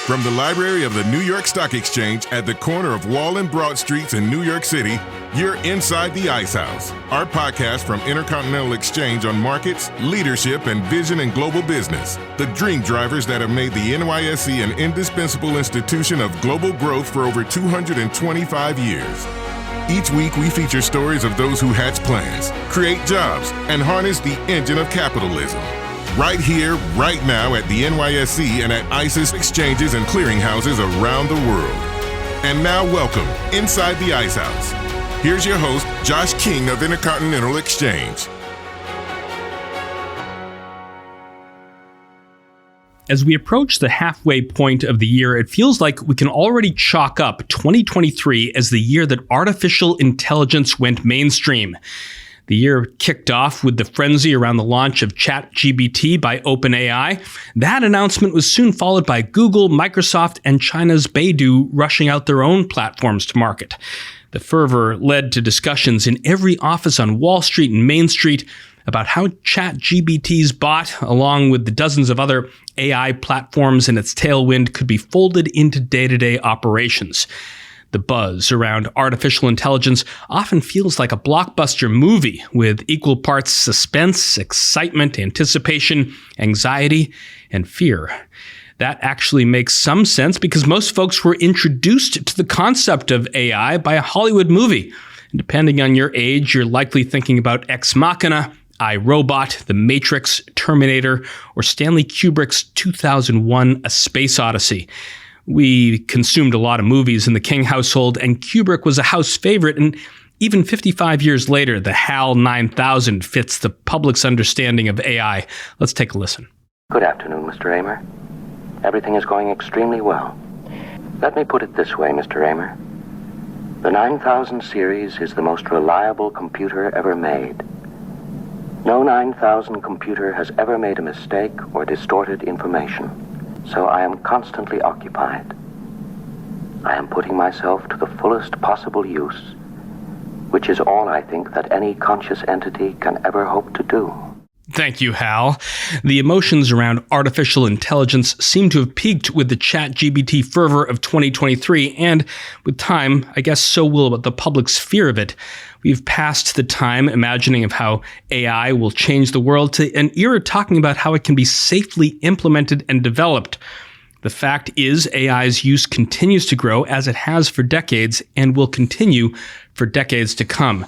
From the library of the New York Stock Exchange at the corner of Wall and Broad Streets in New York City, you're inside the Ice House, our podcast from Intercontinental Exchange on markets, leadership, and vision in global business. The dream drivers that have made the NYSE an indispensable institution of global growth for over 225 years. Each week, we feature stories of those who hatch plans, create jobs, and harness the engine of capitalism. Right here, right now at the NYSE and at ICE's exchanges and clearinghouses around the world. And now welcome inside the Ice House. Here's your host, Josh King of Intercontinental Exchange. As we approach the halfway point of the year, it feels like we can already chalk up 2023 as the year that artificial intelligence went mainstream. The year kicked off with the frenzy around the launch of ChatGPT by OpenAI. That announcement was soon followed by Google, Microsoft, and China's Baidu rushing out their own platforms to market. The fervor led to discussions in every office on Wall Street and Main Street about how ChatGPT's bot, along with the dozens of other AI platforms in its tailwind, could be folded into day-to-day operations. The buzz around artificial intelligence often feels like a blockbuster movie with equal parts suspense, excitement, anticipation, anxiety, and fear. That actually makes some sense because most folks were introduced to the concept of AI by a Hollywood movie. And depending on your age, you're likely thinking about Ex Machina, I, Robot, The Matrix, Terminator, or Stanley Kubrick's 2001: A Space Odyssey. We consumed a lot of movies in the King household, and Kubrick was a house favorite, and even 55 years later, the HAL 9000 fits the public's understanding of AI. Let's take a listen. Good afternoon, Mr. Raymer. Everything is going extremely well. Let me put it this way, Mr. Raymer. The 9000 series is the most reliable computer ever made. No 9000 computer has ever made a mistake or distorted information. So I am constantly occupied. I am putting myself to the fullest possible use, which is all I think that any conscious entity can ever hope to do. Thank you, Hal. The emotions around artificial intelligence seem to have peaked with the ChatGPT fervor of 2023, and with time, I guess so will the public's fear of it. We've passed the time imagining of how AI will change the world to an era talking about how it can be safely implemented and developed. The fact is, AI's use continues to grow as it has for decades and will continue for decades to come.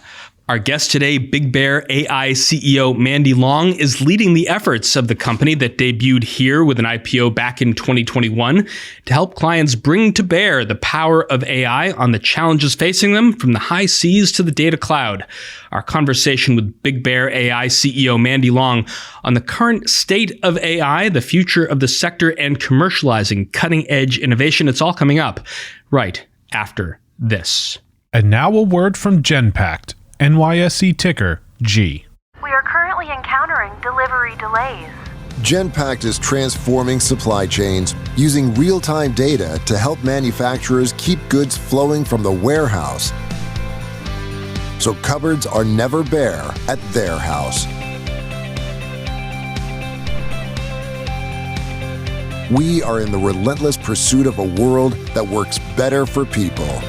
Our guest today, BigBear.ai CEO Mandy Long, is leading the efforts of the company that debuted here with an IPO back in 2021 to help clients bring to bear the power of AI on the challenges facing them from the high seas to the data cloud. Our conversation with BigBear.ai CEO Mandy Long on the current state of AI, the future of the sector, and commercializing cutting-edge innovation. It's all coming up right after this. And now a word from Genpact. NYSE ticker G. We are currently encountering delivery delays. Genpact is transforming supply chains using real-time data to help manufacturers keep goods flowing from the warehouse, so cupboards are never bare at their house. We are in the relentless pursuit of a world that works better for people.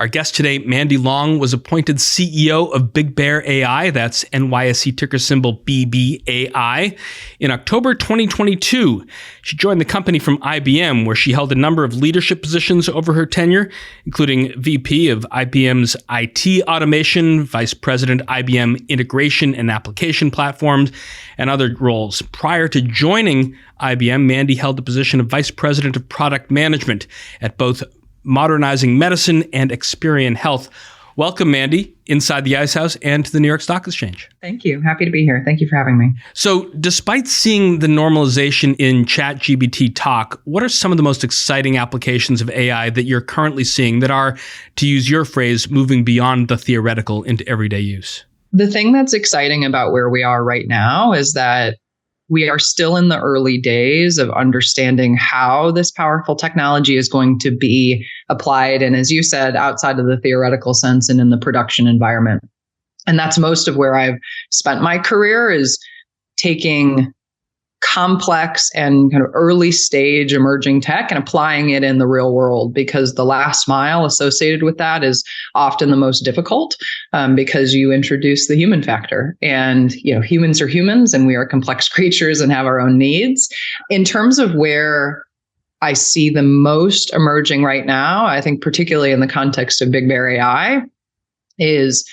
Our guest today, Mandy Long, was appointed CEO of BigBear.ai, that's NYSE ticker symbol BBAI, in October 2022. She joined the company from IBM, where she held a number of leadership positions over her tenure, including VP of IBM's IT automation, Vice President IBM Integration and Application Platforms, and other roles. Prior to joining IBM, Mandy held the position of Vice President of Product Management at both Modernizing Medicine and Experian Health. Welcome, Mandy, inside the Ice House and to the New York Stock Exchange. Thank you. Happy to be here. Thank you for having me. So, despite seeing the normalization in ChatGPT talk, what are some of the most exciting applications of AI that you're currently seeing that are, to use your phrase, moving beyond the theoretical into everyday use? The thing that's exciting about where we are right now is that we are still in the early days of understanding how this powerful technology is going to be applied. And as you said, outside of the theoretical sense and in the production environment. And that's most of where I've spent my career, is taking complex and kind of early stage emerging tech and applying it in the real world, because the last mile associated with that is often the most difficult, because you introduce the human factor. And humans are humans, and we are complex creatures and have our own needs. In terms of where I see the most emerging right now, I think particularly in the context of Big Bear AI, is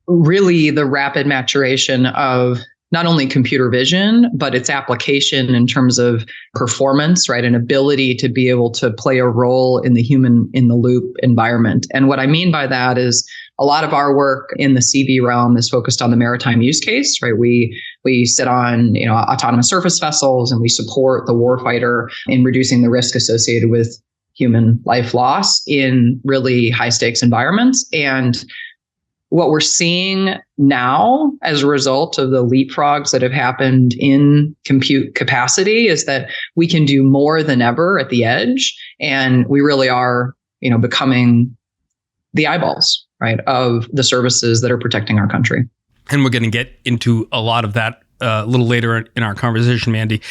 really the rapid maturation of not only computer vision, but its application in terms of performance, right? An ability to be able to play a role in the human in the loop environment. And what I mean by that is a lot of our work in the CV realm is focused on the maritime use case, right? We sit on autonomous surface vessels, and we support the warfighter in reducing the risk associated with human life loss in really high stakes environments. And what we're seeing now as a result of the leapfrogs that have happened in compute capacity is that we can do more than ever at the edge. And we really are, becoming the eyeballs, right, of the services that are protecting our country. And we're going to get into a lot of that a little later in our conversation, Mandy.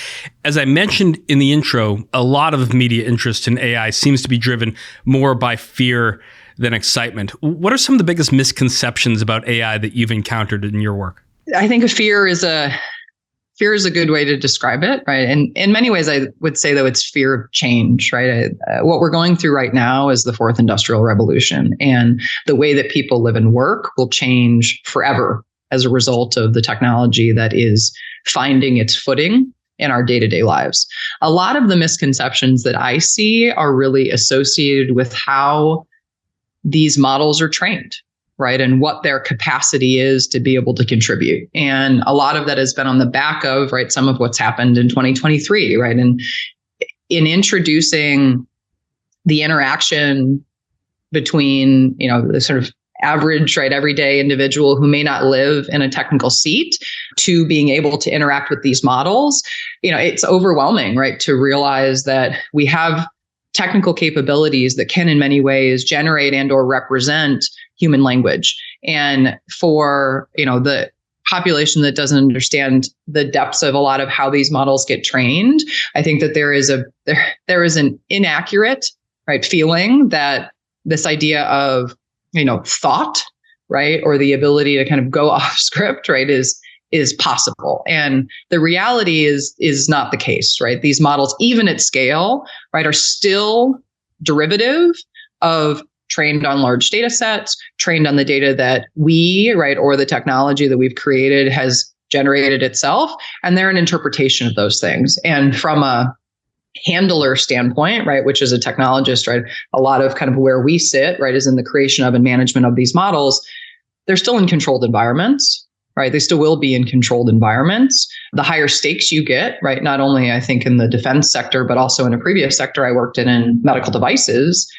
As I mentioned in the intro, a lot of media interest in AI seems to be driven more by fear than excitement. What are some of the biggest misconceptions about AI that you've encountered in your work? I think fear is a good way to describe it, right? And in many ways, I would say, though, it's fear of change, right? What we're going through right now is the fourth industrial revolution, and the way that people live and work will change forever as a result of the technology that is finding its footing in our day-to-day lives. A lot of the misconceptions that I see are really associated with how these models are trained, right? And what their capacity is to be able to contribute. And a lot of that has been on the back of, right, some of what's happened in 2023, right? And in introducing the interaction between, the sort of average, right, everyday individual who may not live in a technical seat to being able to interact with these models, it's overwhelming, right, to realize that we have technical capabilities that can in many ways generate and or represent human language. And for, the population that doesn't understand the depths of a lot of how these models get trained, I think that there is an inaccurate, right, feeling that this idea of, thought, right, or the ability to kind of go off script, right, is possible. And the reality is not the case, right? These models, even at scale, right, are still derivative of trained on large data sets, trained on the data that we, right, or the technology that we've created has generated itself. And they're an interpretation of those things. And from a handler standpoint, right, which is a technologist, right, a lot of kind of where we sit, right, is in the creation of and management of these models. They're still in controlled environments, right? They still will be in controlled environments. The higher stakes you get, right, not only I think in the defense sector, but also in a previous sector I worked in medical devices,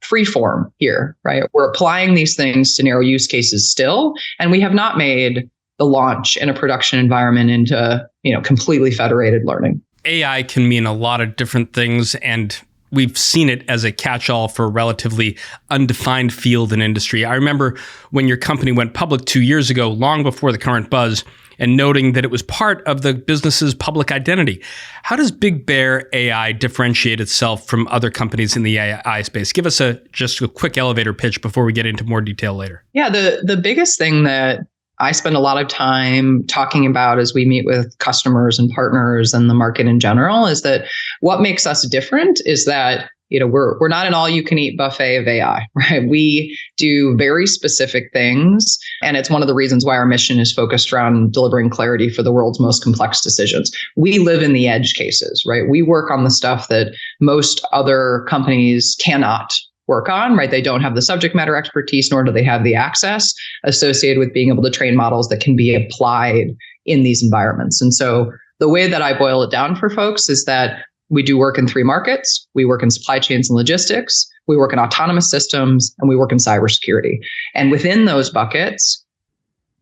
freeform here, right? We're applying these things to narrow use cases still, and we have not made the launch in a production environment into, completely federated learning. AI can mean a lot of different things, and we've seen it as a catch-all for a relatively undefined field and industry. I remember when your company went public 2 years ago, long before the current buzz, and noting that it was part of the business's public identity. How does Big Bear AI differentiate itself from other companies in the AI space? Give us just a quick elevator pitch before we get into more detail later. Yeah, the biggest thing that I spend a lot of time talking about as we meet with customers and partners and the market in general is that what makes us different is that, we're not an all-you-can-eat buffet of AI, right? We do very specific things. And it's one of the reasons why our mission is focused around delivering clarity for the world's most complex decisions. We live in the edge cases, right? We work on the stuff that most other companies cannot work on, right? They don't have the subject matter expertise, nor do they have the access associated with being able to train models that can be applied in these environments. And so the way that I boil it down for folks is that we do work in 3 markets. We work in supply chains and logistics, we work in autonomous systems, and we work in cybersecurity. And within those buckets,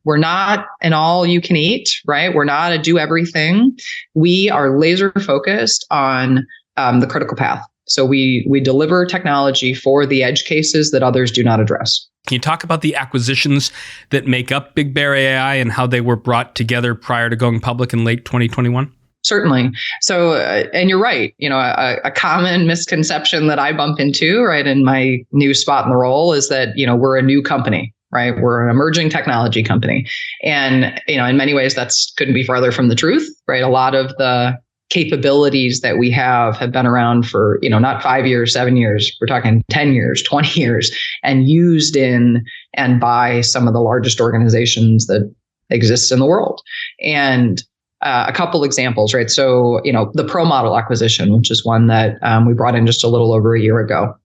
we're not an all you can eat, right? We're not a do everything. We are laser focused on the critical path. So we deliver technology for the edge cases that others do not address. Can you talk about the acquisitions that make up Big Bear AI and how they were brought together prior to going public in late 2021? Certainly. So, and you're right. A common misconception that I bump into, right, in my new spot in the role is that, we're a new company, right? We're an emerging technology company. And, in many ways, that's couldn't be farther from the truth, right? A lot of the capabilities that we have been around for, not 5 years, 7 years, we're talking 10 years, 20 years, and used in and by some of the largest organizations that exist in the world. And a couple examples, right? So, the ProModel acquisition, which is one that we brought in just a little over a year ago,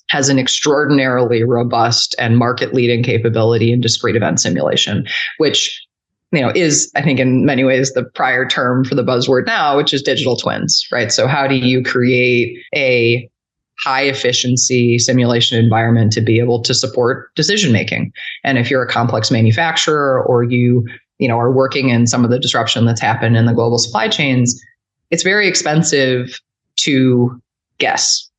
has an extraordinarily robust and market-leading capability in discrete event simulation, which, is, I think, in many ways the prior term for the buzzword now, which is digital twins, right? So how do you create a high efficiency simulation environment to be able to support decision making? And if you're a complex manufacturer or you are working in some of the disruption that's happened in the global supply chains, it's very expensive to guess.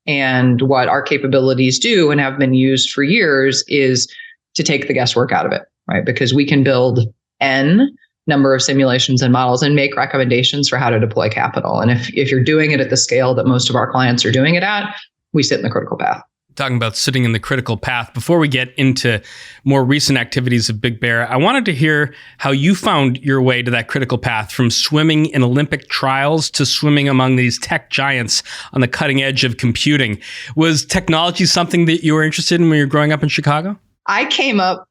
And what our capabilities do and have been used for years is to take the guesswork out of it, right? Because we can build N number of simulations and models and make recommendations for how to deploy capital. And if you're doing it at the scale that most of our clients are doing it at, we sit in the critical path. Talking about sitting in the critical path, before we get into more recent activities of Big Bear, I wanted to hear how you found your way to that critical path, from swimming in Olympic trials to swimming among these tech giants on the cutting edge of computing. Was technology something that you were interested in when you were growing up in Chicago? I came up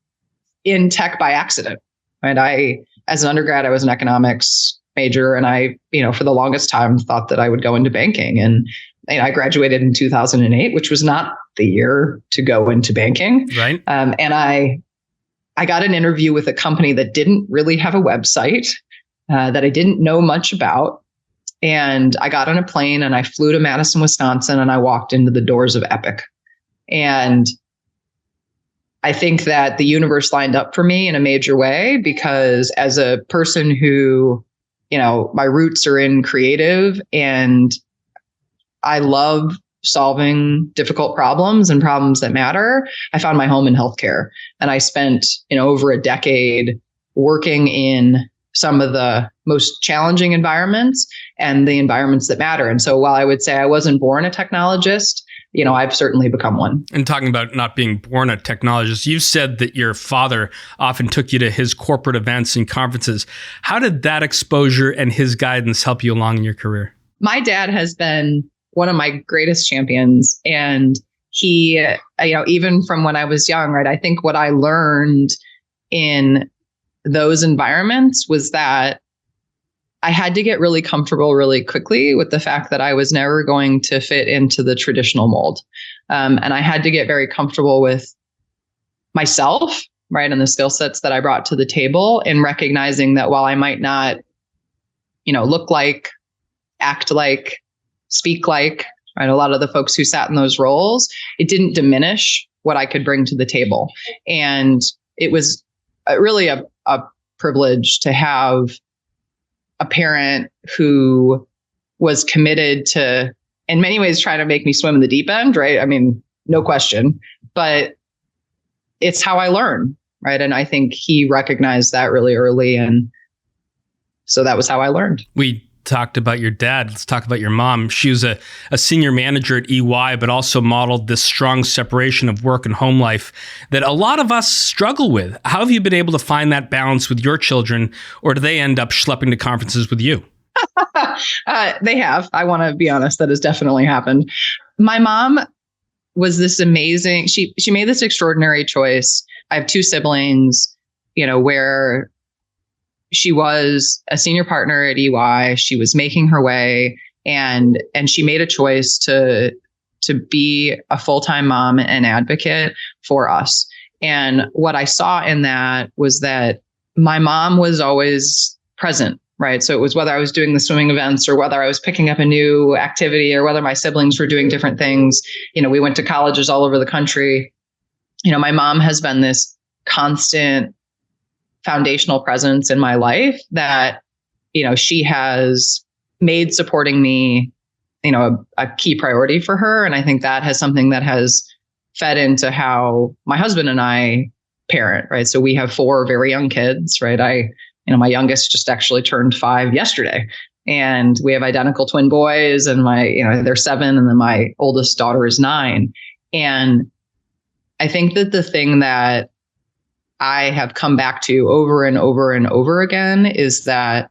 in tech by accident, right? As an undergrad, I was an economics major, and I, for the longest time thought that I would go into banking. And I graduated in 2008, which was not the year to go into banking. Right. And I got an interview with a company that didn't really have a website, that I didn't know much about. And I got on a plane and I flew to Madison, Wisconsin, and I walked into the doors of Epic. And I think that the universe lined up for me in a major way, because as a person who, my roots are in creative and I love solving difficult problems and problems that matter, I found my home in healthcare. And I spent, over a decade working in some of the most challenging environments and the environments that matter. And so while I would say I wasn't born a technologist, I've certainly become one. And talking about not being born a technologist, you've said that your father often took you to his corporate events and conferences. How did that exposure and his guidance help you along in your career? My dad has been one of my greatest champions. And he, even from when I was young, right, I think what I learned in those environments was that I had to get really comfortable really quickly with the fact that I was never going to fit into the traditional mold. And I had to get very comfortable with myself, right, and the skill sets that I brought to the table, and recognizing that while I might not, look like, act like, speak like, right, a lot of the folks who sat in those roles, it didn't diminish what I could bring to the table. And it was really a privilege to have a parent who was committed to, in many ways, trying to make me swim in the deep end, right? I mean, no question, but it's how I learn, right? And I think he recognized that really early. And so that was how I learned. We talked about your dad. Let's talk about your mom. She was a senior manager at EY, but also modeled this strong separation of work and home life that a lot of us struggle with. How have you been able to find that balance with your children, or do they end up schlepping to conferences with you? They have. I want to be honest, that has definitely happened. My mom was this amazing, she made this extraordinary choice. I have two siblings, where she was a senior partner at EY. She was making her way, and she made a choice to be a full-time mom and advocate for us. And what I saw in that was that my mom was always present, right? So it was whether I was doing the swimming events or whether I was picking up a new activity or whether my siblings were doing different things. We went to colleges all over the country. My mom has been this constant foundational presence in my life that, she has made supporting me, a key priority for her. And I think that has something that has fed into how my husband and I parent, right? So we have 4 very young kids, right? My youngest just actually turned 5 yesterday. And we have identical twin boys, and they're 7, and then my oldest daughter is 9. And I think that the thing that I have come back to over and over and over again is that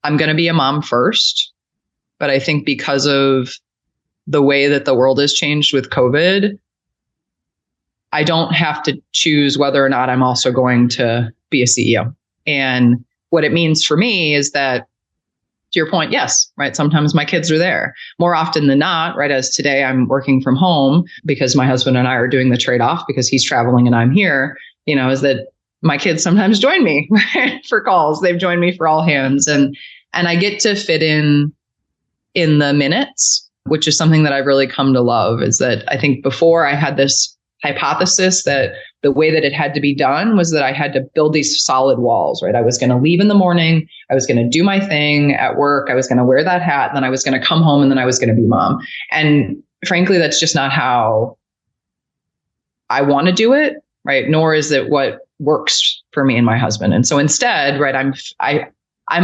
I'm going to be a mom first. But I think because of the way that the world has changed with COVID, I don't have to choose whether or not I'm also going to be a CEO. And what it means for me is that, to your point, yes, right. Sometimes my kids are there. More often than not, right, as today I'm working from home because my husband and I are doing the trade-off because he's traveling and I'm here, is that my kids sometimes join me for calls. They've joined me for all hands. And I get to fit in the minutes, which is something that I've really come to love, is that I think before I had this hypothesis that the way that it had to be done was that I had to build these solid walls, right? I was going to leave in the morning. I was going to do my thing at work. I was going to wear that hat. And then I was going to come home, and then I was going to be mom. And frankly, that's just not how I want to do it, right? Nor is it what works for me and my husband. And so instead, right, I'm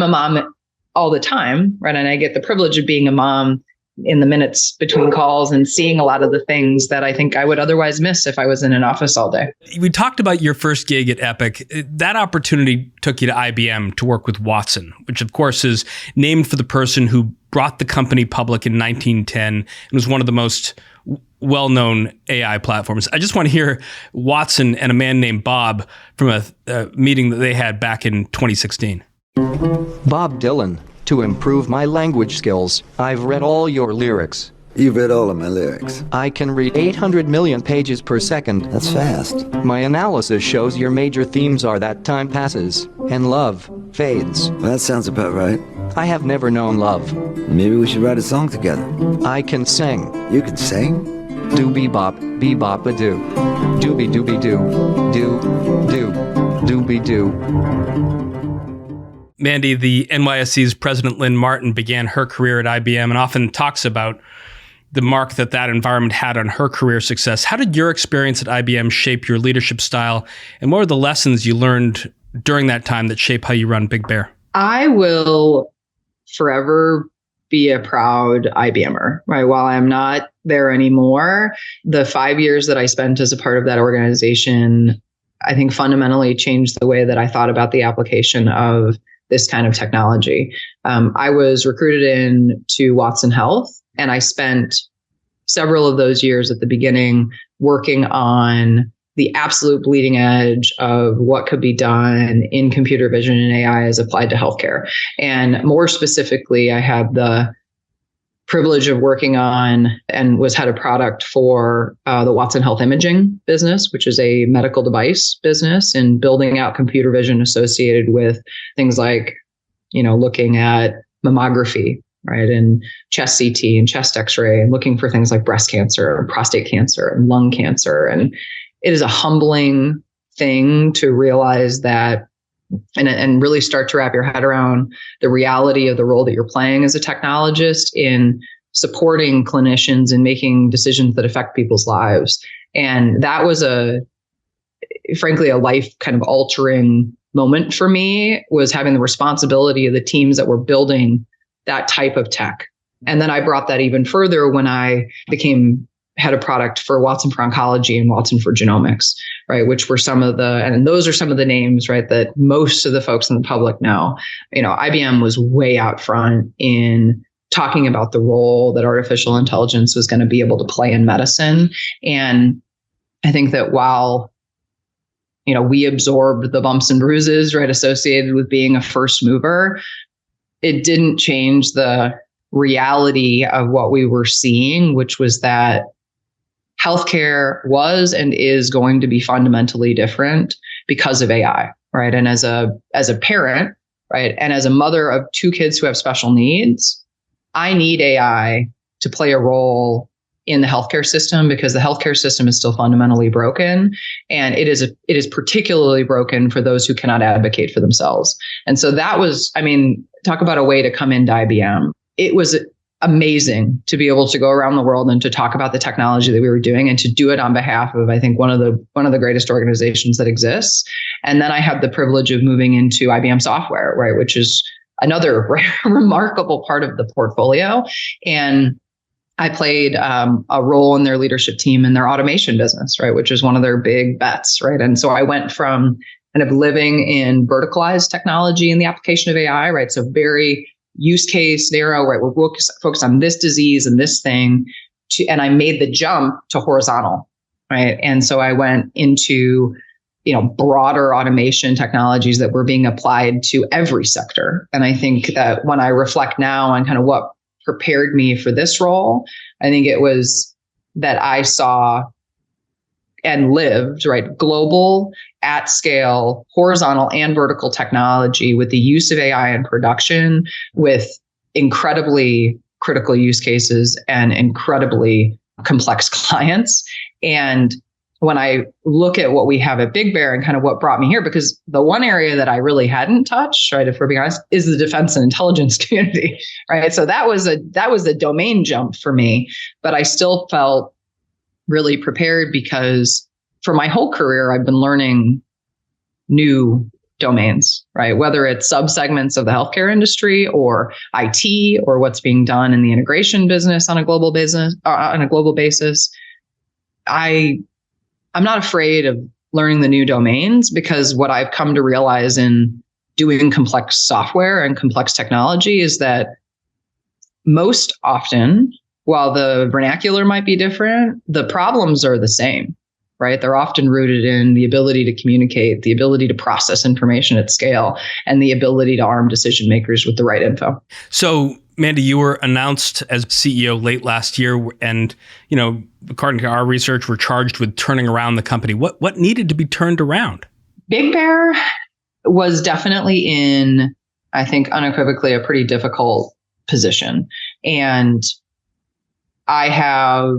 a mom all the time, right? And I get the privilege of being a mom in the minutes between calls and seeing a lot of the things that I think I would otherwise miss if I was in an office all day. We talked about your first gig at Epic. That opportunity took you to IBM to work with Watson, which of course is named for the person who brought the company public in 1910 and was one of the most well-known AI platforms. I just want to hear Watson and a man named Bob from a meeting that they had back in 2016. Bob Dylan. To improve my language skills, I've read all your lyrics. You've read all of my lyrics. I can read 800 million pages per second. That's fast. My analysis shows your major themes are that time passes and love fades. Well, that sounds about right. I have never known love. Maybe we should write a song together. I can sing. You can sing? Doobie-bop, bebop-a-doo. Doobie-doobie-doo. Do, doobie-doo. Mandy, the NYSE's President Lynn Martin began her career at IBM and often talks about the mark that environment had on her career success. How did your experience at IBM shape your leadership style? And what were the lessons you learned during that time that shape how you run Big Bear? I will forever be a proud IBMer, right? While I'm not there anymore, the 5 years that I spent as a part of that organization, I think fundamentally changed the way that I thought about the application of this kind of technology. I was recruited into Watson Health, and I spent several of those years at the beginning working on the absolute bleeding edge of what could be done in computer vision and AI as applied to healthcare. And more specifically, I had the privilege of working on and was head of product for the Watson Health Imaging business, which is a medical device business, and building out computer vision associated with things like, looking at mammography, right, and chest CT and chest X-ray, and looking for things like breast cancer and prostate cancer and lung cancer. And it is a humbling thing to realize that and really start to wrap your head around the reality of the role that you're playing as a technologist in supporting clinicians and making decisions that affect people's lives. And that was frankly, a life kind of altering moment for me, was having the responsibility of the teams that were building that type of tech. And then I brought that even further when I became head of product for Watson for Oncology and Watson for Genomics, right? Which were and those are some of the names, right, that most of the folks in the public know. IBM was way out front in talking about the role that artificial intelligence was going to be able to play in medicine. And I think that while, we absorbed the bumps and bruises, right, associated with being a first mover, it didn't change the reality of what we were seeing, which was that healthcare was and is going to be fundamentally different because of AI, right? And as a parent, right, and as a mother of 2 kids who have special needs, I need AI to play a role in the healthcare system, because the healthcare system is still fundamentally broken, and it is particularly broken for those who cannot advocate for themselves. And so that was, talk about a way to come into IBM. It was amazing to be able to go around the world and to talk about the technology that we were doing, and to do it on behalf of, I think, one of the greatest organizations that exists. And then I had the privilege of moving into IBM Software, right, which is another remarkable part of the portfolio. And I played a role in their leadership team in their automation business, right, which is one of their big bets, right? And so I went from kind of living in verticalized technology and the application of AI, right? So very use case narrow, right? We're focused on this disease and this thing, and I made the jump to horizontal, right? And so I went into broader automation technologies that were being applied to every sector. And I think that when I reflect now on kind of what prepared me for this role, I think it was that I saw and lived, right, global, at scale, horizontal and vertical technology with the use of AI in production, with incredibly critical use cases and incredibly complex clients. And when I look at what we have at Big Bear and kind of what brought me here, because the one area that I really hadn't touched, right, if we're being honest, is the defense and intelligence community, right? So that was a domain jump for me, but I still felt really prepared because for my whole career, I've been learning new domains, right? Whether it's subsegments of the healthcare industry or IT or what's being done in the integration business on a global basis. I'm not afraid of learning the new domains, because what I've come to realize in doing complex software and complex technology is that most often, while the vernacular might be different, the problems are the same, right? They're often rooted in the ability to communicate, the ability to process information at scale, and the ability to arm decision makers with the right info. So, Mandy, you were announced as CEO late last year, and according to our research, we're charged with turning around the company. What needed to be turned around? Big Bear was definitely in, I think, unequivocally a pretty difficult position. And I have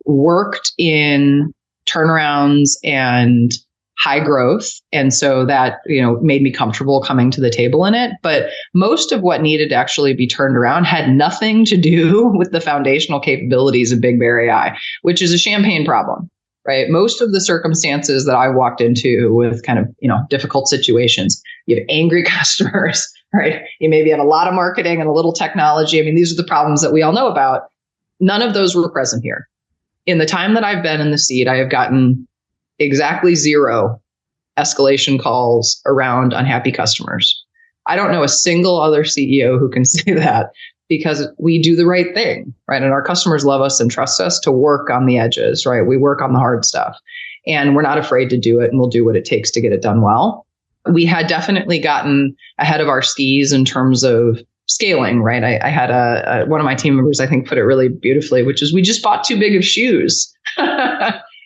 worked in turnarounds and high growth. And so that, made me comfortable coming to the table in it. But most of what needed to actually be turned around had nothing to do with the foundational capabilities of Big Bear AI, which is a champagne problem, right? Most of the circumstances that I walked into with kind of, difficult situations, you have angry customers, right? You maybe have a lot of marketing and a little technology. I mean, these are the problems that we all know about. None of those were present here. In the time that I've been in the seat, I have gotten exactly 0 escalation calls around unhappy customers. I don't know a single other CEO who can say that, because we do the right thing, right? And our customers love us and trust us to work on the edges, right? We work on the hard stuff, and we're not afraid to do it, and we'll do what it takes to get it done well. We had definitely gotten ahead of our skis in terms of scaling, right? I had one of my team members, I think, put it really beautifully, which is we just bought too big of shoes.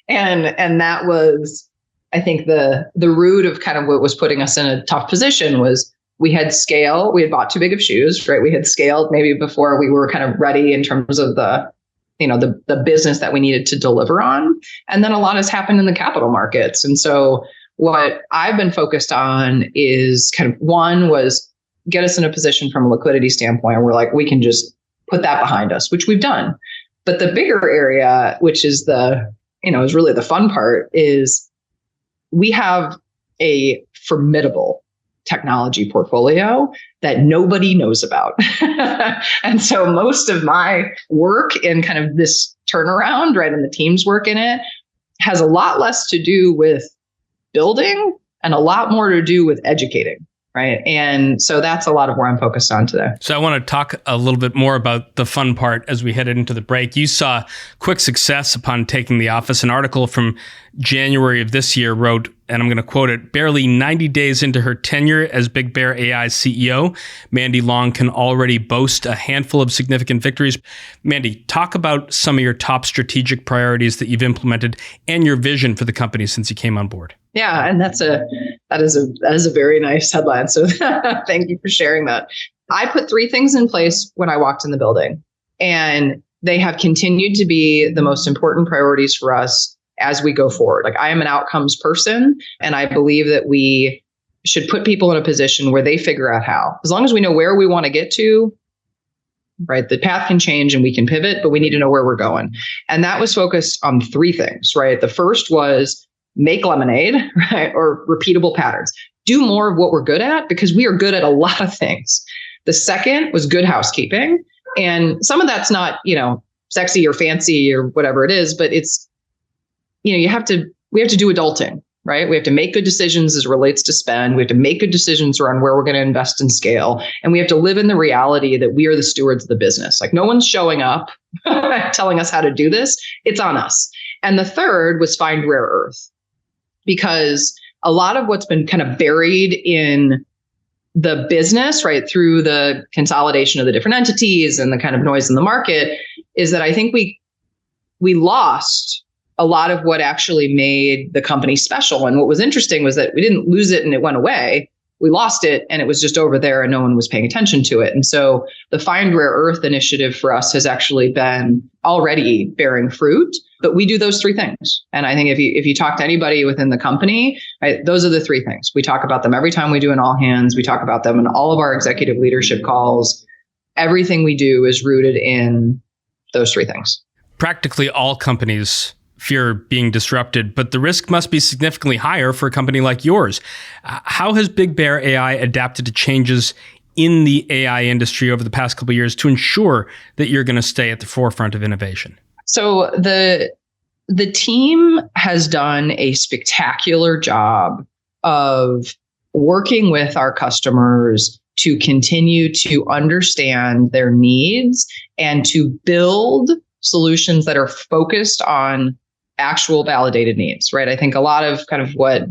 And that was, I think, the root of kind of what was putting us in a tough position was we had scale. We had bought too big of shoes, right? We had scaled maybe before we were kind of ready in terms of the business that we needed to deliver on. And then a lot has happened in the capital markets. And so what I've been focused on is kind of, one was get us in a position from a liquidity standpoint where we're like, we can just put that behind us, which we've done. But the bigger area, which is is really the fun part, is we have a formidable technology portfolio that nobody knows about. And so most of my work in kind of this turnaround, right, and the team's work in it, has a lot less to do with building and a lot more to do with educating. Right. And so that's a lot of where I'm focused on today. So I want to talk a little bit more about the fun part as we headed into the break. You saw quick success upon taking the office. An article from January of this year wrote, and I'm going to quote it, barely 90 days into her tenure as Big Bear AI's CEO, Mandy Long can already boast a handful of significant victories. Mandy, talk about some of your top strategic priorities that you've implemented and your vision for the company since you came on board. Yeah, and that is a very nice headline. So thank you for sharing that. I put 3 things in place when I walked in the building, and they have continued to be the most important priorities for us as we go forward. Like, I am an outcomes person, and I believe that we should put people in a position where they figure out how. As long as we know where we want to get to, right, the path can change and we can pivot, but we need to know where we're going. And that was focused on 3 things, right? The first was make lemonade, right? Or repeatable patterns. Do more of what we're good at, because we are good at a lot of things. The second was good housekeeping. And some of that's not, sexy or fancy or whatever it is, but it's, we have to do adulting, right? We have to make good decisions as it relates to spend. We have to make good decisions around where we're going to invest and scale. And we have to live in the reality that we are the stewards of the business. Like no one's showing up telling us how to do this. It's on us. And the third was find rare earth, because a lot of what's been kind of buried in the business, right, through the consolidation of the different entities and the kind of noise in the market, is that I think we lost a lot of what actually made the company special. And what was interesting was that we didn't lose it and it went away. We lost it and it was just over there and no one was paying attention to it. And so the Find Rare Earth initiative for us has actually been already bearing fruit, but we do those three things. And I think if you talk to anybody within the company, right, those are the three things. We talk about them every time we do an all hands. We talk about them in all of our executive leadership calls. Everything we do is rooted in those three things. Practically all companies fear being disrupted, but the risk must be significantly higher for a company like yours. How has Big Bear AI adapted to changes in the AI industry over the past couple of years to ensure that you're going to stay at the forefront of innovation? So the team has done a spectacular job of working with our customers to continue to understand their needs and to build solutions that are focused on actual validated needs, right? I think a lot of kind of what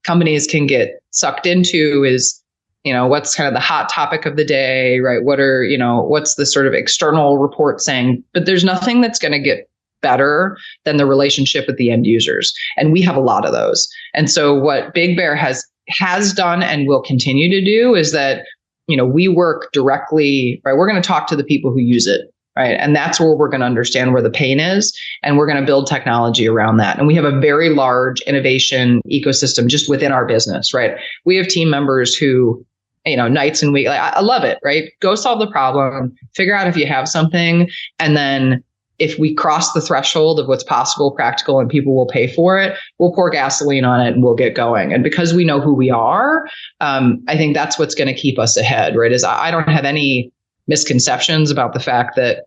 companies can get sucked into is, what's kind of the hot topic of the day, right? What's the sort of external report saying? But there's nothing that's going to get better than the relationship with the end users. And we have a lot of those. And so what Big Bear has done and will continue to do is that, we work directly, right? We're going to talk to the people who use it. Right. And that's where we're going to understand where the pain is. And we're going to build technology around that. And we have a very large innovation ecosystem just within our business. Right. We have team members who, nights and weeks, I love it. Right. Go solve the problem, figure out if you have something. And then if we cross the threshold of what's possible, practical, and people will pay for it, we'll pour gasoline on it and we'll get going. And because we know who we are, I think that's what's going to keep us ahead. Right. Is I don't have any misconceptions about the fact that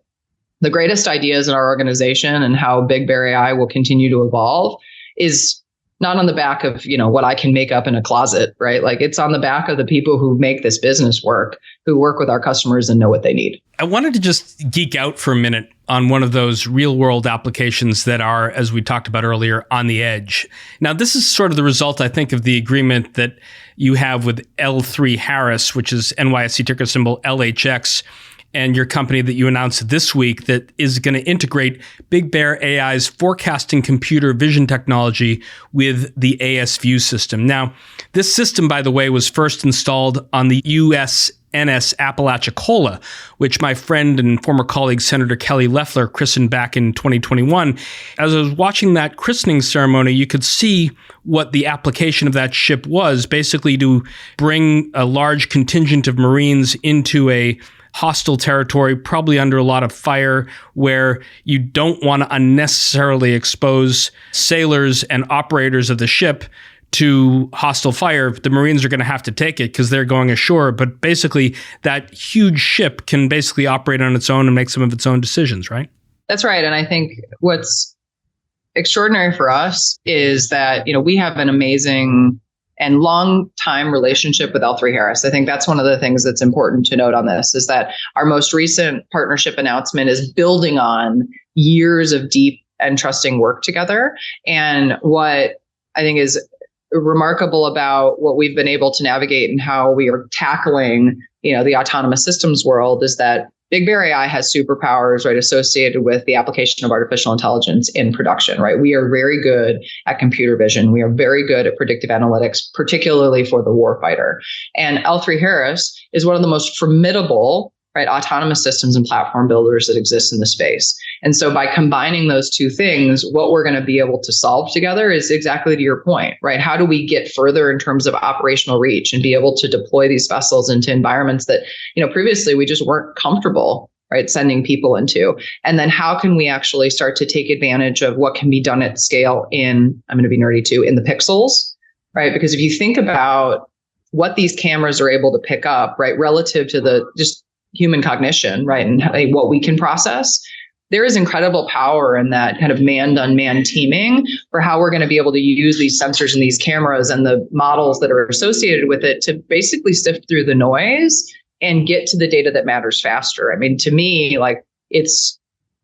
the greatest ideas in our organization and how Big Bear AI will continue to evolve is not on the back of, what I can make up in a closet, right? Like it's on the back of the people who make this business work, who work with our customers and know what they need. I wanted to just geek out for a minute on one of those real world applications that are, as we talked about earlier, on the edge. Now, this is sort of the result, I think, of the agreement that you have with L3Harris, which is NYSE ticker symbol LHX, and your company that you announced this week that is going to integrate Big Bear AI's forecasting computer vision technology with the ASView system. Now, this system, by the way, was first installed on the USNS Apalachicola, which my friend and former colleague Senator Kelly Loeffler christened back in 2021. As I was watching that christening ceremony, you could see what the application of that ship was, basically to bring a large contingent of Marines into a hostile territory, probably under a lot of fire, where you don't want to unnecessarily expose sailors and operators of the ship to hostile fire. The Marines are going to have to take it because they're going ashore. But basically, that huge ship can basically operate on its own and make some of its own decisions, right? That's right. And I think what's extraordinary for us is that, we have an amazing and long time relationship with L3Harris. I think that's one of the things that's important to note on this is that our most recent partnership announcement is building on years of deep and trusting work together. And what I think is remarkable about what we've been able to navigate and how we are tackling, the autonomous systems world is that Big Bear AI has superpowers, right, associated with the application of artificial intelligence in production, right? We are very good at computer vision. We are very good at predictive analytics, particularly for the warfighter. And L3Harris is one of the most formidable, right, autonomous systems and platform builders that exist in the space. And so by combining those two things, what we're going to be able to solve together is exactly to your point, right? How do we get further in terms of operational reach and be able to deploy these vessels into environments that, previously we just weren't comfortable, right, sending people into? And then how can we actually start to take advantage of what can be done at scale in, I'm going to be nerdy too, in the pixels, right? Because if you think about what these cameras are able to pick up, right, relative to the just human cognition, right, and what we can process. There is incredible power in that kind of man-unmanned teaming for how we're going to be able to use these sensors and these cameras and the models that are associated with it to basically sift through the noise and get to the data that matters faster. I mean, to me, like, it's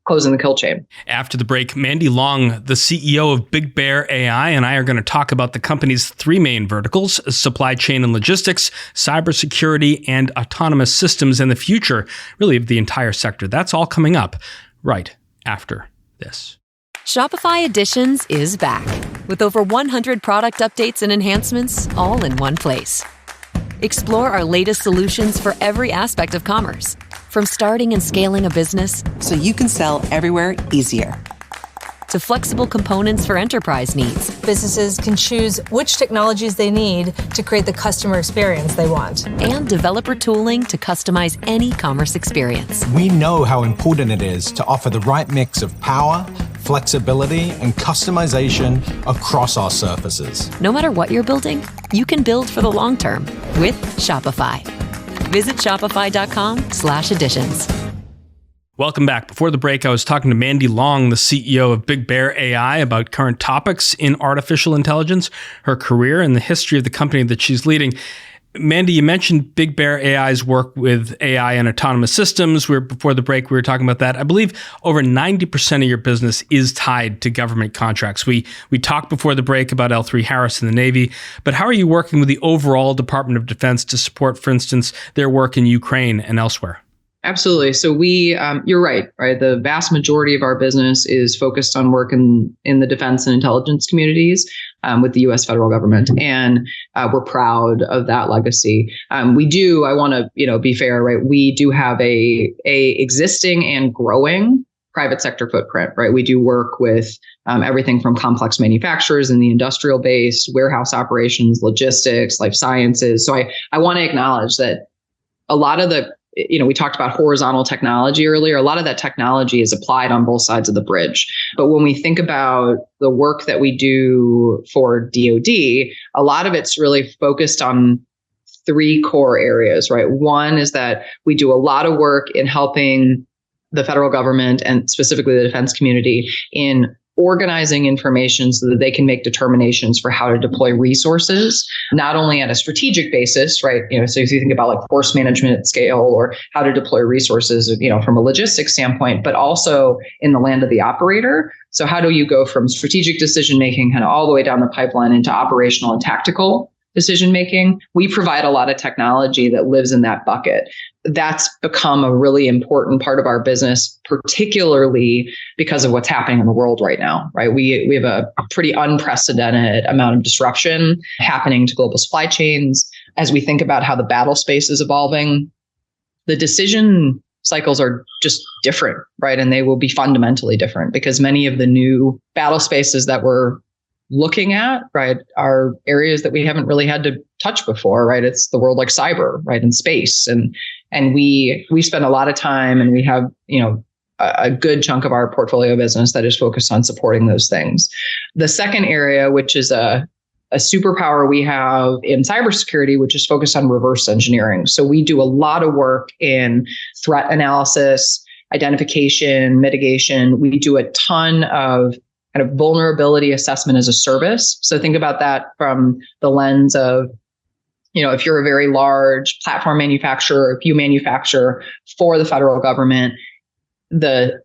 closing the kill chain. After the break, Mandy Long, the CEO of Big Bear AI, and I are going to talk about the company's three main verticals: supply chain and logistics, cybersecurity, and autonomous systems, and the future, really, of the entire sector. That's all coming up right after this. Shopify Editions is back with over 100 product updates and enhancements all in one place. Explore our latest solutions for every aspect of commerce, from starting and scaling a business so you can sell everywhere easier, to flexible components for enterprise needs. Businesses can choose which technologies they need to create the customer experience they want. And developer tooling to customize any commerce experience. We know how important it is to offer the right mix of power, flexibility, and customization across our surfaces. No matter what you're building, you can build for the long term with Shopify. Visit shopify.com/editions. Welcome back. Before the break, I was talking to Mandy Long, the CEO of Big Bear AI, about current topics in artificial intelligence, her career, and the history of the company that she's leading. Mandy, you mentioned Big Bear AI's work with AI and autonomous systems. Before the break, we were talking about that. I believe over 90% of your business is tied to government contracts. We talked before the break about L3Harris and the Navy, but how are you working with the overall Department of Defense to support, for instance, their work in Ukraine and elsewhere? Absolutely. So you're right? The vast majority of our business is focused on work in the defense and intelligence communities with the U.S. federal government, and we're proud of that legacy. I want to be fair, right? We do have a existing and growing private sector footprint, right? We do work with everything from complex manufacturers in the industrial base, warehouse operations, logistics, life sciences. So I want to acknowledge that a lot of the we talked about horizontal technology earlier. A lot of that technology is applied on both sides of the bridge. But when we think about the work that we do for DoD, a lot of it's really focused on three core areas, right? One is that we do a lot of work in helping the federal government and specifically the defense community in organizing information so that they can make determinations for how to deploy resources, not only at a strategic basis, right? So if you think about like force management at scale or how to deploy resources, from a logistics standpoint, but also in the land of the operator. So how do you go from strategic decision-making kind of all the way down the pipeline into operational and tactical decision-making? We provide a lot of technology that lives in that bucket. That's become a really important part of our business, particularly because of what's happening in the world right now, right? We have a pretty unprecedented amount of disruption happening to global supply chains. As we think about how the battle space is evolving, the decision cycles are just different, right? And they will be fundamentally different because many of the new battle spaces that we're looking at, right, are areas that we haven't really had to touch before, right? It's the world like cyber, right, and space. And we spend a lot of time, and we have, a good chunk of our portfolio business that is focused on supporting those things. The second area, which is a superpower we have in cybersecurity, which is focused on reverse engineering. So we do a lot of work in threat analysis, identification, mitigation. We do a ton of kind of vulnerability assessment as a service. So think about that from the lens of, if you're a very large platform manufacturer, if you manufacture for the federal government, the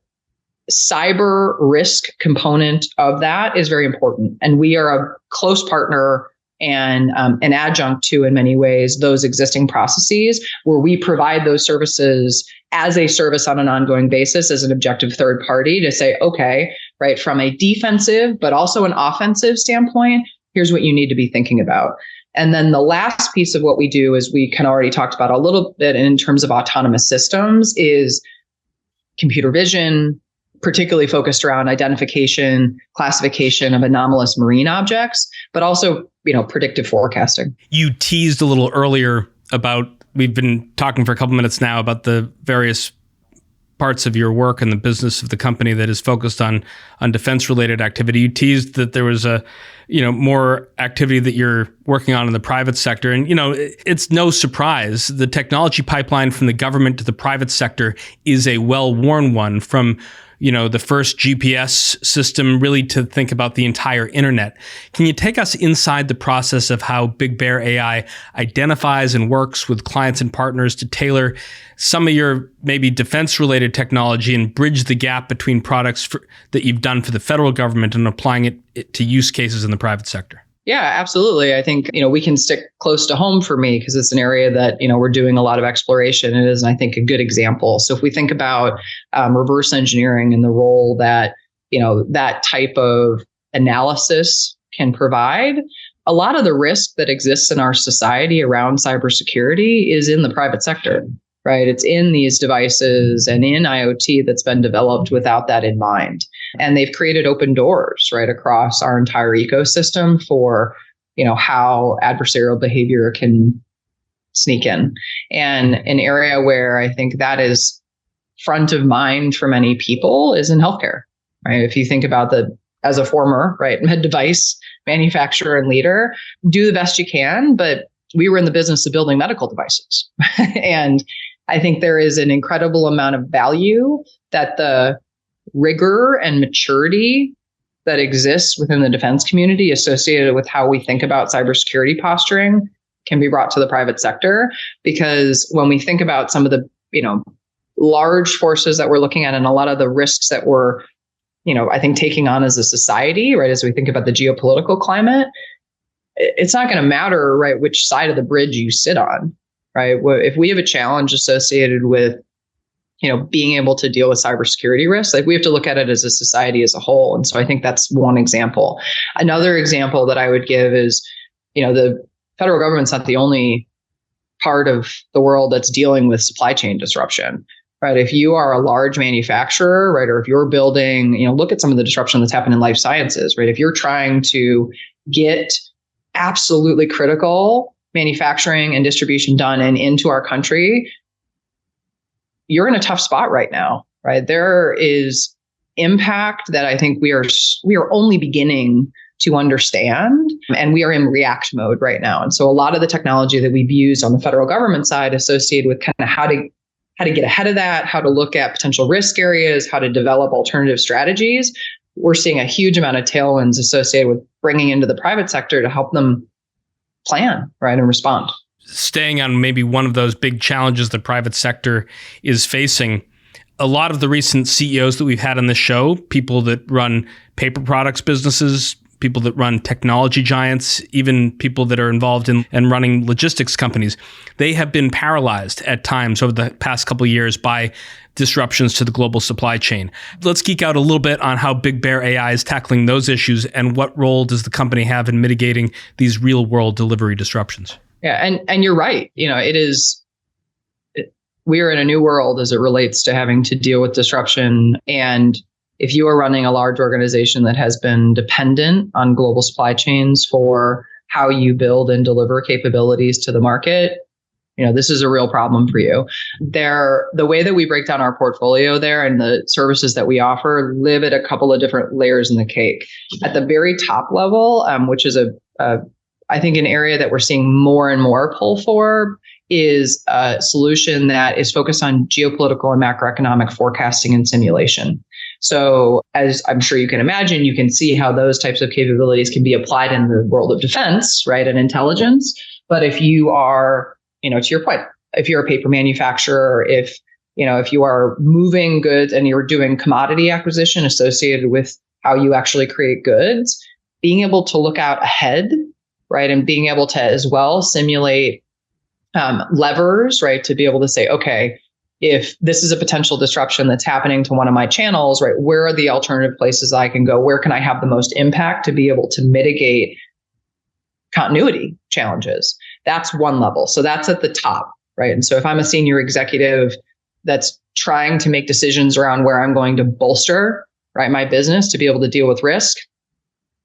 cyber risk component of that is very important. And we are a close partner and an adjunct to, in many ways, those existing processes where we provide those services as a service on an ongoing basis as an objective third party to say, okay, right, from a defensive, but also an offensive standpoint, here's what you need to be thinking about. And then the last piece of what we do is we kind of already talked about a little bit in terms of autonomous systems is computer vision, particularly focused around identification, classification of anomalous marine objects, but also, predictive forecasting. You teased a little earlier about, we've been talking for a couple minutes now about the various parts of your work and the business of the company that is focused on defense-related activity. You teased that there was more activity that you're working on in the private sector. And, it's no surprise. The technology pipeline from the government to the private sector is a well-worn one, from the first GPS system really to think about the entire internet. Can you take us inside the process of how Big Bear AI identifies and works with clients and partners to tailor some of your maybe defense-related technology and bridge the gap between products that you've done for the federal government and applying it to use cases in the private sector? Yeah, absolutely. I think, we can stick close to home for me because it's an area that, we're doing a lot of exploration. It is, I think, a good example. So if we think about reverse engineering and the role that, that type of analysis can provide, a lot of the risk that exists in our society around cybersecurity is in the private sector, right? It's in these devices and in IoT that's been developed without that in mind. And they've created open doors right across our entire ecosystem for, how adversarial behavior can sneak in. And an area where I think that is front of mind for many people is in healthcare, right? If you think about as a former, med device manufacturer and leader, do the best you can, but we were in the business of building medical devices. And I think there is an incredible amount of value that the rigor and maturity that exists within the defense community associated with how we think about cybersecurity posturing can be brought to the private sector. Because when we think about some of the, large forces that we're looking at and a lot of the risks that we're, I think taking on as a society, right, as we think about the geopolitical climate, it's not going to matter, right, which side of the bridge you sit on, right? If we have a challenge associated with being able to deal with cybersecurity risks, we have to look at it as a society as a whole. And so I think that's one example. Another example that I would give is, the federal government's not the only part of the world that's dealing with supply chain disruption, right? If you are a large manufacturer, right, or if you're building, look at some of the disruption that's happened in life sciences, right? If you're trying to get absolutely critical manufacturing and distribution done and into our country, you're in a tough spot right now, right? There is impact that I think we are only beginning to understand, and we are in react mode right now. And so a lot of the technology that we've used on the federal government side associated with kind of how to get ahead of that, how to look at potential risk areas, how to develop alternative strategies, we're seeing a huge amount of tailwinds associated with bringing into the private sector to help them plan, right, and respond. Staying on maybe one of those big challenges the private sector is facing, a lot of the recent CEOs that we've had on the show, people that run paper products businesses, people that run technology giants, even people that are involved in and running logistics companies, they have been paralyzed at times over the past couple of years by disruptions to the global supply chain. Let's geek out a little bit on how Big Bear AI is tackling those issues and what role does the company have in mitigating these real-world delivery disruptions. Yeah, and you're right. We are in a new world as it relates to having to deal with disruption. And if you are running a large organization that has been dependent on global supply chains for how you build and deliver capabilities to the market, this is a real problem for you. The way that we break down our portfolio there and the services that we offer live at a couple of different layers in the cake. At the very top level, which is I think an area that we're seeing more and more pull for, is a solution that is focused on geopolitical and macroeconomic forecasting and simulation. So as I'm sure you can imagine, you can see how those types of capabilities can be applied in the world of defense, right, and intelligence. But if you are, to your point, if you're a paper manufacturer, if you are moving goods and you're doing commodity acquisition associated with how you actually create goods, being able to look out ahead, right, and being able to as well simulate levers, right, to be able to say, okay, if this is a potential disruption that's happening to one of my channels, right, where are the alternative places I can go? Where can I have the most impact to be able to mitigate continuity challenges? That's one level. So that's at the top, right? And so if I'm a senior executive that's trying to make decisions around where I'm going to bolster, right, my business to be able to deal with risk,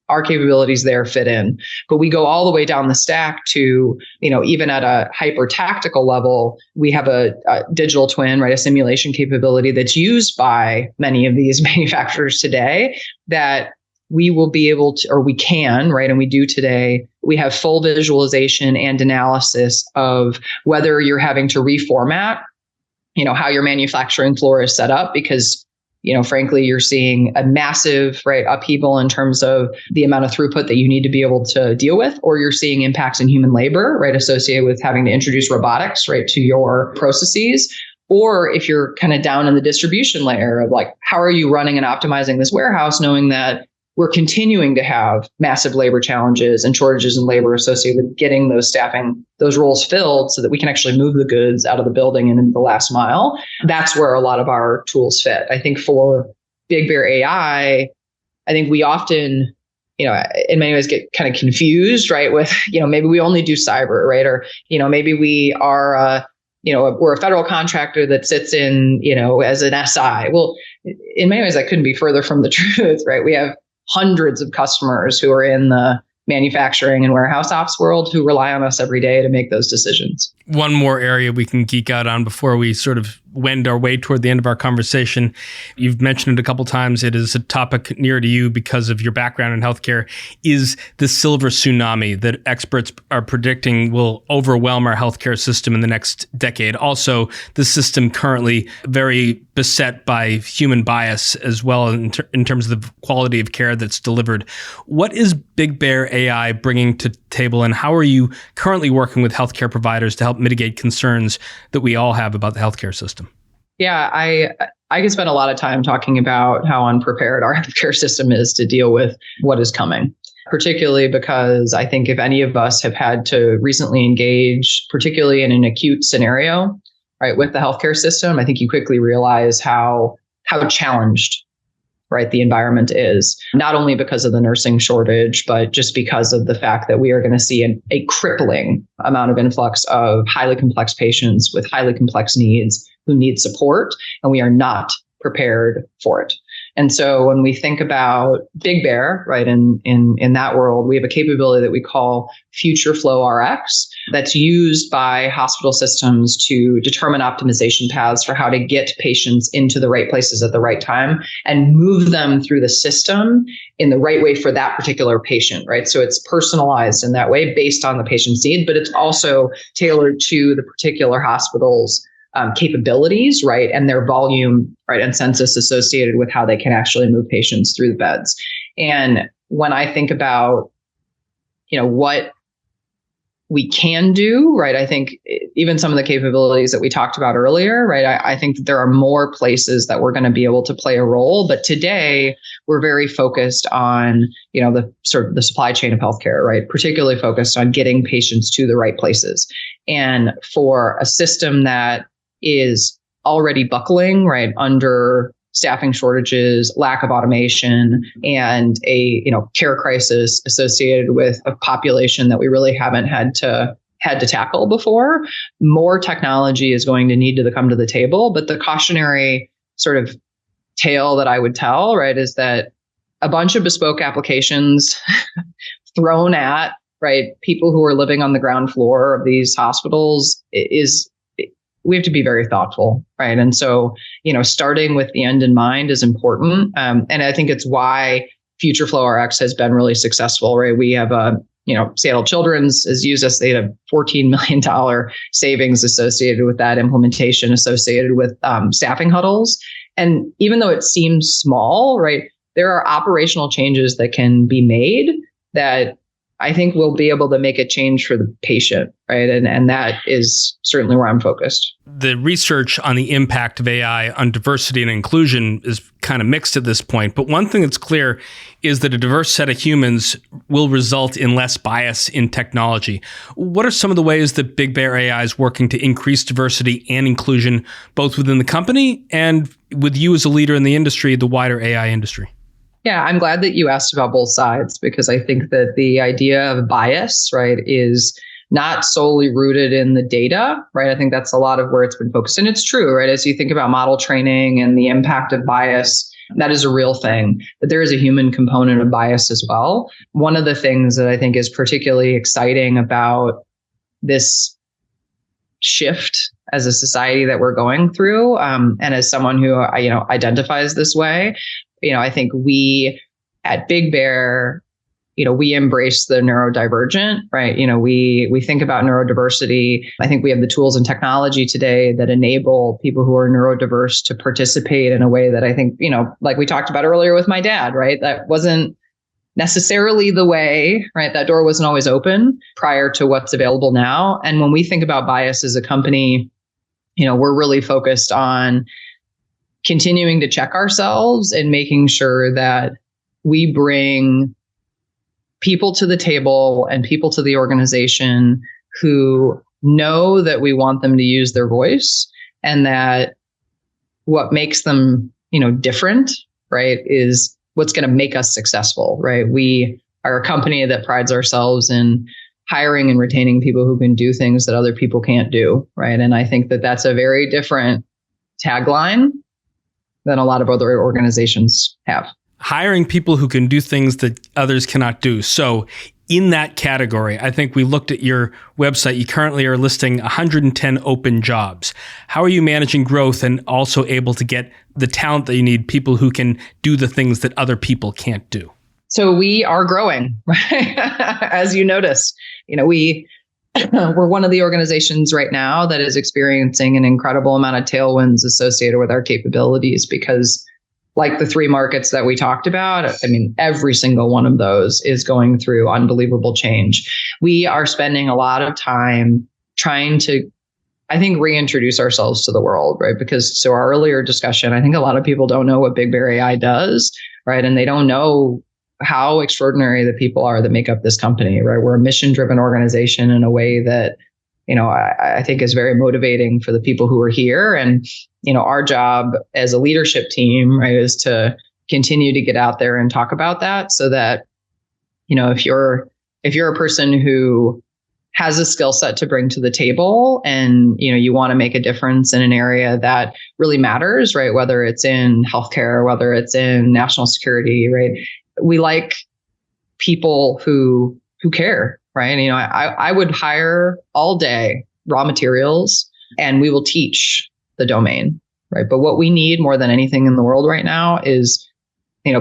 our capabilities there fit in. But we go all the way down the stack to, even at a hyper tactical level, we have a digital twin, right? A simulation capability that's used by many of these manufacturers today that we will be able to, or we can, right? And we do today, we have full visualization and analysis of whether you're having to reformat, how your manufacturing floor is set up, because frankly, you're seeing a massive upheaval in terms of the amount of throughput that you need to be able to deal with, or you're seeing impacts in human labor, associated with having to introduce robotics, to your processes. Or if you're kind of down in the distribution layer of how are you running and optimizing this warehouse, knowing that we're continuing to have massive labor challenges and shortages in labor associated with getting those roles filled so that we can actually move the goods out of the building and in the last mile. That's where a lot of our tools fit. I think for Big Bear AI, I think we often, in many ways get kind of confused, with, maybe we only do cyber, or, maybe we are, we're a federal contractor that sits in, as an SI. Well, in many ways, that couldn't be further from the truth, We have hundreds of customers who are in the manufacturing and warehouse ops world who rely on us every day to make those decisions. One more area we can geek out on before we sort of wend our way toward the end of our conversation. You've mentioned it a couple times. It is a topic near to you because of your background in healthcare, is the silver tsunami that experts are predicting will overwhelm our healthcare system in the next decade. Also, the system currently very beset by human bias as well in terms of the quality of care that's delivered. What is Big Bear AI bringing to the table, and how are you currently working with healthcare providers to help mitigate concerns that we all have about the healthcare system? Yeah, I could spend a lot of time talking about how unprepared our healthcare system is to deal with what is coming, particularly because I think if any of us have had to recently engage, particularly in an acute scenario, with the healthcare system, I think you quickly realize how challenged, the environment is, not only because of the nursing shortage, but just because of the fact that we are going to see a crippling amount of influx of highly complex patients with highly complex needs who need support, and we are not prepared for it. And so when we think about Big Bear, in that world, we have a capability that we call Future Flow RX that's used by hospital systems to determine optimization paths for how to get patients into the right places at the right time and move them through the system in the right way for that particular patient, So it's personalized in that way based on the patient's need, but it's also tailored to the particular hospital's capabilities, and their volume, and census associated with how they can actually move patients through the beds. And when I think about, what we can do, I think even some of the capabilities that we talked about earlier, I think that there are more places that we're going to be able to play a role. But today we're very focused on, the sort of the supply chain of healthcare, particularly focused on getting patients to the right places. And for a system that is already buckling, under staffing shortages, lack of automation, and a care crisis associated with a population that we really haven't had to tackle before. More technology is going to need to come to the table, but the cautionary sort of tale that I would tell, is that a bunch of bespoke applications thrown at people who are living on the ground floor of these hospitals we have to be very thoughtful, And so, starting with the end in mind is important. And I think it's why Future Flow RX has been really successful, We have Seattle Children's has used us. They had a $14 million savings associated with that implementation, associated with staffing huddles. And even though it seems small, there are operational changes that can be made that I think we'll be able to make a change for the patient, And that is certainly where I'm focused. The research on the impact of AI on diversity and inclusion is kind of mixed at this point. But one thing that's clear is that a diverse set of humans will result in less bias in technology. What are some of the ways that Big Bear AI is working to increase diversity and inclusion, both within the company and with you as a leader in the industry, the wider AI industry? Yeah, I'm glad that you asked about both sides, because I think that the idea of bias, is not solely rooted in the data, I think that's a lot of where it's been focused. And it's true, As you think about model training and the impact of bias, That is a real thing, but there is a human component of bias as well. One of the things that I think is particularly exciting about this shift as a society that we're going through, and as someone who identifies this way, I think we at Big Bear, we embrace the neurodivergent, right? We think about neurodiversity. I think we have the tools and technology today that enable people who are neurodiverse to participate in a way that I think, like we talked about earlier with my dad, right? That wasn't necessarily the way, right? That door wasn't always open prior to what's available now. And when we think about bias as a company, we're really focused on continuing to check ourselves and making sure that we bring people to the table and people to the organization who know that we want them to use their voice, and that what makes them, different, right, is what's going to make us successful, right? We are a company that prides ourselves in hiring and retaining people who can do things that other people can't do, right? And I think that that's a very different tagline than a lot of other organizations have. Hiring people who can do things that others cannot do. So in that category, I think we looked at your website. You currently are listing 110 open jobs. How are you managing growth and also able to get the talent that you need, people who can do the things that other people can't do? So we are growing, right? As you noticed, we're one of the organizations right now that is experiencing an incredible amount of tailwinds associated with our capabilities, because like the 3 markets that we talked about, every single one of those is going through unbelievable change. We are spending a lot of time trying to, I think, reintroduce ourselves to the world, right? Because so our earlier discussion, I think a lot of people don't know what Big Bear AI does, right? And they don't know how extraordinary the people are that make up this company, right? We're a mission-driven organization in a way that, I think is very motivating for the people who are here. And, our job as a leadership team, right, is to continue to get out there and talk about that, so that, if you're a person who has a skill set to bring to the table and, you want to make a difference in an area that really matters, right? Whether it's in healthcare, whether it's in national security, right? We like people who care, right? I would hire all day raw materials and we will teach the domain, right? But what we need more than anything in the world right now is,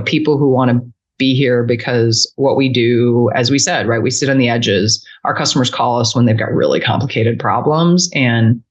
people who want to be here, because what we do, as we said, right, we sit on the edges. Our customers call us when they've got really complicated problems, and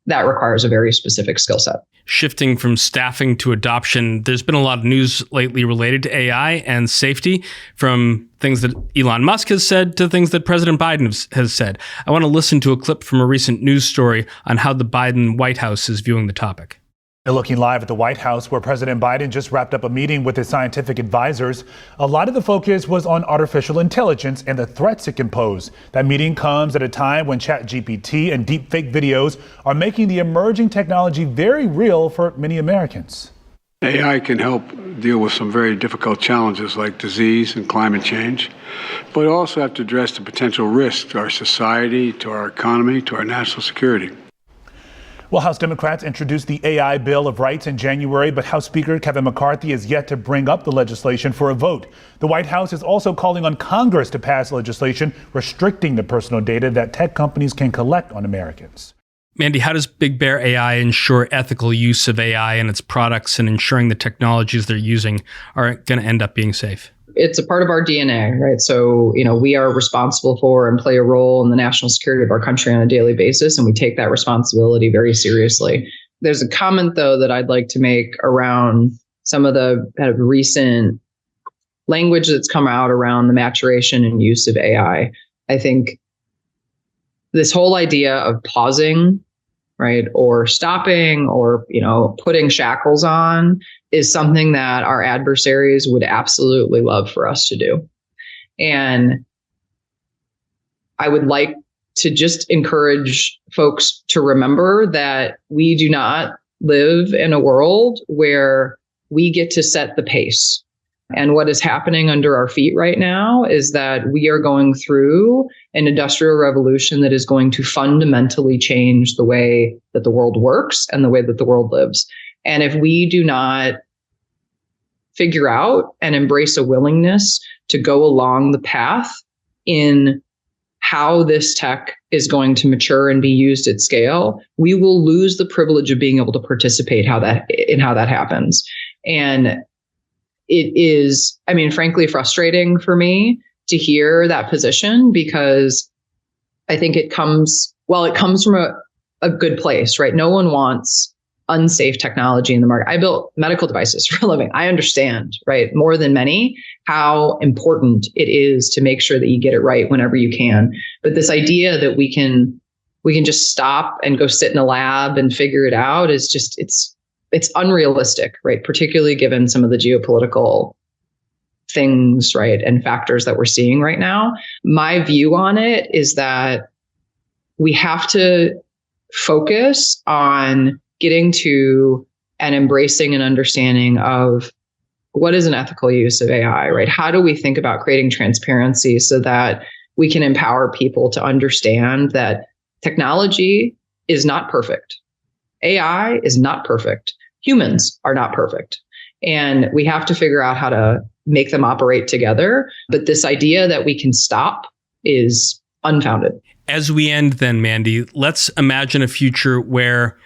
that requires a very specific skill set. Shifting from staffing to adoption, there's been a lot of news lately related to AI and safety, from things that Elon Musk has said to things that President Biden has said. I want to listen to a clip from a recent news story on how the Biden White House is viewing the topic. And looking live at the White House, where President Biden just wrapped up a meeting with his scientific advisors, a lot of the focus was on artificial intelligence and the threats it can pose. That meeting comes at a time when ChatGPT and deepfake videos are making the emerging technology very real for many Americans. AI can help deal with some very difficult challenges like disease and climate change, but also have to address the potential risk to our society, to our economy, to our national security. Well, House Democrats introduced the AI Bill of Rights in January, but House Speaker Kevin McCarthy has yet to bring up the legislation for a vote. The White House is also calling on Congress to pass legislation restricting the personal data that tech companies can collect on Americans. Mandy, how does Big Bear AI ensure ethical use of AI and its products, and ensuring the technologies they're using are going to end up being safe? It's a part of our DNA, right? So, we are responsible for and play a role in the national security of our country on a daily basis, and we take that responsibility very seriously. There's a comment, though, that I'd like to make around some of the kind of recent language that's come out around the maturation and use of AI. I think this whole idea of pausing, right, or stopping, or, putting shackles on is something that our adversaries would absolutely love for us to do. And I would like to just encourage folks to remember that we do not live in a world where we get to set the pace. And what is happening under our feet right now is that we are going through an industrial revolution that is going to fundamentally change the way that the world works and the way that the world lives. And if we do not figure out and embrace a willingness to go along the path in how this tech is going to mature and be used at scale, we will lose the privilege of being able to participate in how that happens. And it is, I mean, frankly, frustrating for me to hear that position, because I think it comes from a good place, right? No one wants unsafe technology in the market. I built medical devices for a living. I understand, right, more than many, how important it is to make sure that you get it right whenever you can. But this idea that we can just stop and go sit in a lab and figure it out is just, it's unrealistic, right? Particularly given some of the geopolitical things, right, and factors that we're seeing right now. My view on it is that we have to focus on getting to and embracing an understanding of what is an ethical use of AI, right? How do we think about creating transparency so that we can empower people to understand that technology is not perfect. AI is not perfect. Humans are not perfect. And we have to figure out how to make them operate together. But this idea that we can stop is unfounded. As we end then, Mandy, let's imagine a future where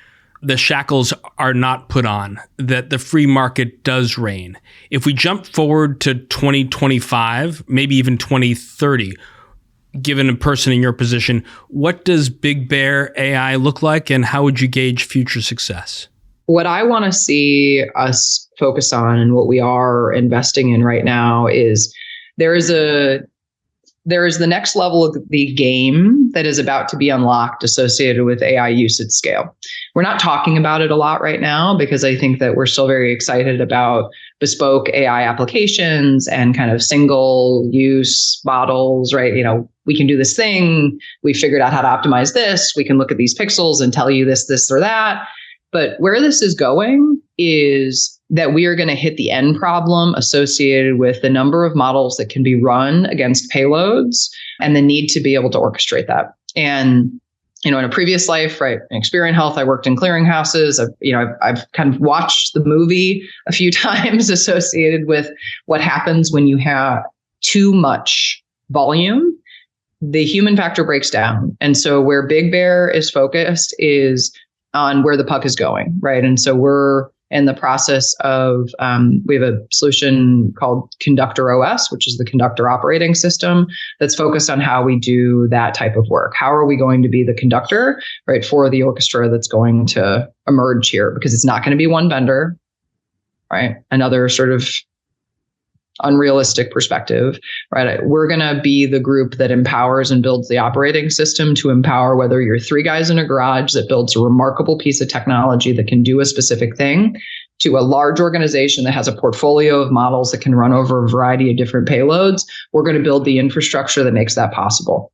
the shackles are not put on, that the free market does reign. If we jump forward to 2025, maybe even 2030, given a person in your position, what does Big Bear AI look like, and how would you gauge future success? What I want to see us focus on, and what we are investing in right now, is there is the next level of the game that is about to be unlocked associated with AI use at scale. We're not talking about it a lot right now because I think that we're still very excited about bespoke AI applications and kind of single use models, right? You know, we can do this thing. We figured out how to optimize this. We can look at these pixels and tell you this, or that. But where this is going is that we are going to hit the end problem associated with the number of models that can be run against payloads and the need to be able to orchestrate that. And, you know, in a previous life, right, in Experian Health, I worked in clearinghouses. I've kind of watched the movie a few times associated with what happens when you have too much volume. The human factor breaks down. And so where Big Bear is focused is on where the puck is going, right? And so we're in the process of, we have a solution called Conductor OS, which is the Conductor operating system that's focused on how we do that type of work. How are we going to be the conductor, right, for the orchestra that's going to emerge here? Because it's not going to be one vendor, right? Another sort of unrealistic perspective, right? We're going to be the group that empowers and builds the operating system to empower whether you're three guys in a garage that builds a remarkable piece of technology that can do a specific thing, to a large organization that has a portfolio of models that can run over a variety of different payloads. We're going to build the infrastructure that makes that possible.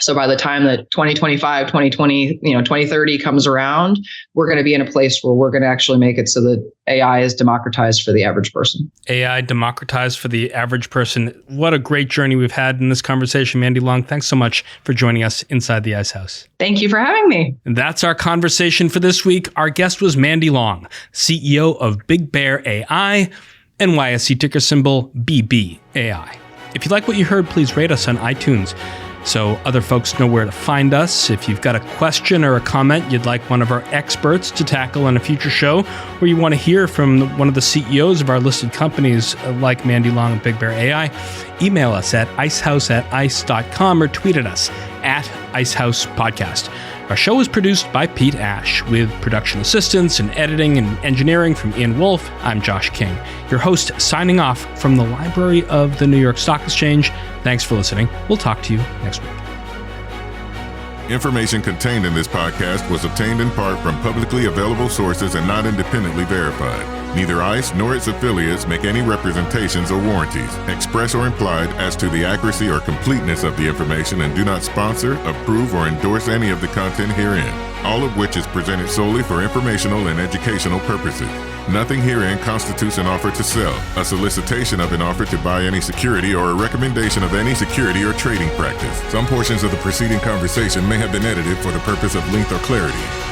So by the time that 2025, 2020, 2030 comes around, we're going to be in a place where we're going to actually make it so that AI is democratized for the average person. AI democratized for the average person. What a great journey we've had in this conversation, Mandy Long. Thanks so much for joining us inside the Icehouse. Thank you for having me. And that's our conversation for this week. Our guest was Mandy Long, CEO of Big Bear AI, NYSE ticker symbol BBAI. If you like what you heard, please rate us on iTunes so other folks know where to find us. If you've got a question or a comment you'd like one of our experts to tackle on a future show, or you want to hear from one of the CEOs of our listed companies like Mandy Long and Big Bear AI, email us at icehouse@ice.com or tweet at us at Icehouse Podcast. Our show is produced by Pete Ash, with production assistance and editing and engineering from Ian Wolfe. I'm Josh King, your host, signing off from the library of the New York Stock Exchange. Thanks for listening. We'll talk to you next week. Information contained in this podcast was obtained in part from publicly available sources and not independently verified. Neither ICE nor its affiliates make any representations or warranties, express or implied, as to the accuracy or completeness of the information, and do not sponsor, approve, or endorse any of the content herein, all of which is presented solely for informational and educational purposes. Nothing herein constitutes an offer to sell, a solicitation of an offer to buy any security, or a recommendation of any security or trading practice. Some portions of the preceding conversation may have been edited for the purpose of length or clarity.